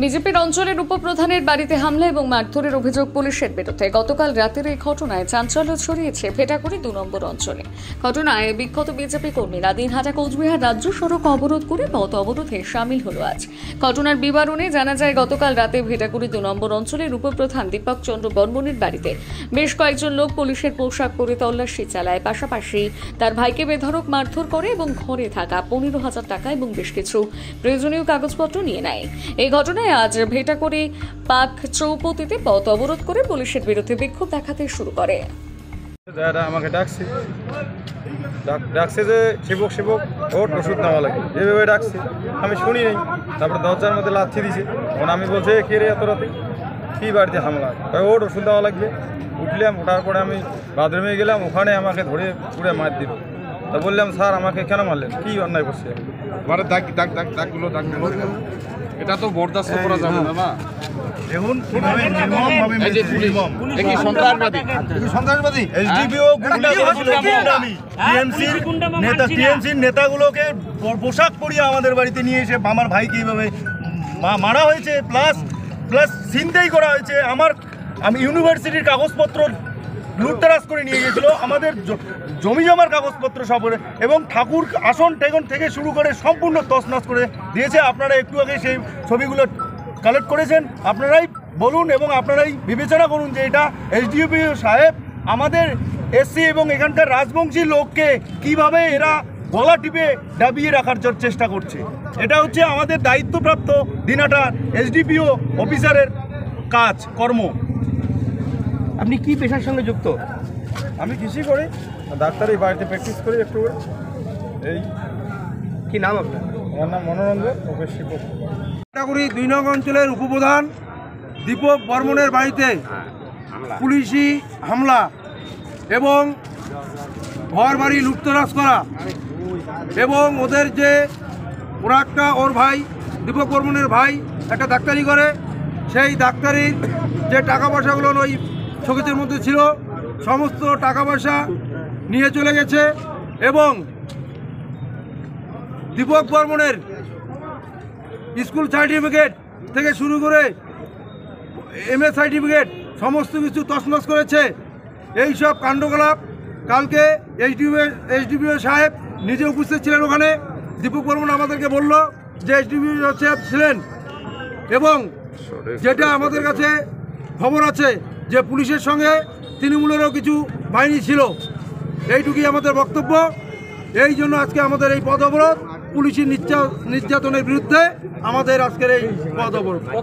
বিজেপির অঞ্চলের উপপ্রধানের বাড়িতে হামলা এবং মারধরের অভিযোগ পুলিশের বিরুদ্ধে। গতকাল রাতের এই ঘটনায় চাঞ্চল্য ছড়িয়েছে ভেটাকুড়ি 2 নম্বর অঞ্চলে। ঘটনায় বিক্ষত বিজেপি কর্মীরা দিনহাটা কোচবিহার রাজ্য সড়ক অবরোধ করে পথ অবরোধে সামিল হল আজ। ঘটনার বিবরণে জানা যায়, গতকাল রাতে ভেটাকুড়ি 2 নম্বর অঞ্চলের উপপ্রধান দীপক চন্দ্র বর্মনের বাড়িতে বেশ কয়েকজন লোক পুলিশের পোশাক পরে তল্লাশি চালায়, পাশাপাশি তার ভাইকে বেধড়ক মারধর করে এবং ঘরে থাকা 15,000 টাকা এবং বেশ কিছু প্রয়োজনীয় কাগজপত্র নিয়ে নেয়। এই ঘটনায় আজ ভেটাকুড়ি পাক চৌপতিতে পথ অবরোধ করে পুলিশের বিরুদ্ধে বিক্ষোভ দেখাতে শুরু করে। আমাকে ডাকছে যে সেবক ওর ওষুধ নেওয়া লাগে, যেভাবে ডাকছে আমি শুনি নাই। তারপরে দরজার মধ্যে লাথি দিছে। তখন আমি বলছি কে রে এত রাতে, কি বাড়িতে হামলা? ওর ওষুধ দেওয়া লাগবে। উঠলাম, ওঠার পরে আমি বাথরুমে গেলাম, ওখানে আমাকে ধরে পুড়ে মার দিল। তা বললাম, স্যার আমাকে কেন মারলেন, কি অন্যায় করছে? এটা তো বরদাস্ত করা যাবে না। মা দেখুন কিভাবে নির্মমভাবে সন্ত্রাসবাদী এসডিপিও টিএমসির নেতাগুলোকে পোশাক পরিয়ে আমাদের বাড়িতে নিয়ে এসে আমার ভাইকে এইভাবে মারা হয়েছে, প্লাস ছিনতাই করা হয়েছে। আমি ইউনিভার্সিটির কাগজপত্র লুটতরাজ করে নিয়ে গেছিল, আমাদের জমি জমার কাগজপত্র সব, এবং ঠাকুর আসন টেগন থেকে শুরু করে সম্পূর্ণ তছনছ করে দিয়েছে। আপনারা একটু আগে সেই ছবিগুলো কালেক্ট করেছেন, আপনারাই বলুন এবং আপনারাই বিবেচনা করুন যে এটা এসডিপি সাহেব আমাদের এসসি এবং এখানকার রাজবংশী লোককে কিভাবে এরা গলা টিপে দাবিয়ে রাখার চেষ্টা করছে। এটা হচ্ছে আমাদের দায়িত্বপ্রাপ্ত দিনহাটা এসডিপিও অফিসারের কর্ম। আপনি কি পেশার সঙ্গে যুক্ত? আমি কৃষি করি, ডাক্তারি বাড়িতে প্র্যাকটিস করি একটু। এই কি নাম আপনার? আমার নাম মনোরঞ্জন শিবক। ভেটাকুড়ি 2 নং অঞ্চলের উপপ্রধান দীপক বর্মনের বাড়িতে পুলিশি হামলা এবং ঘর বাড়ি লুটতরাজ করা, এবং ওদের যে ওর ভাই দীপক বর্মনের ভাই একটা ডাক্তারি করে, সেই ডাক্তারির যে টাকা পয়সাগুলো ওই শোকেজের মধ্যে ছিল, সমস্ত টাকা পয়সা নিয়ে চলে গেছে, এবং দীপক বর্মনের স্কুল সার্টিফিকেট থেকে শুরু করে MA সার্টিফিকেট সমস্ত কিছু তছনছ করেছে। এই সব কাণ্ডকলাপ কালকে এসডিপিও সাহেব নিজে উপস্থিত ছিলেন ওখানে। দীপক বর্মন আমাদেরকে বলল যে এসডিপিও সাহেব ছিলেন, এবং যেটা আমাদের কাছে খবর আছে যে পুলিশের সঙ্গে তৃণমূলেরও কিছু বাহিনী ছিল। এইটুকুই আমাদের বক্তব্য। এই জন্য আজকে আমাদের এই পথ অবরোধ, পুলিশের নির্যাতনের বিরুদ্ধে আমাদের আজকের এই পথ অবরোধ।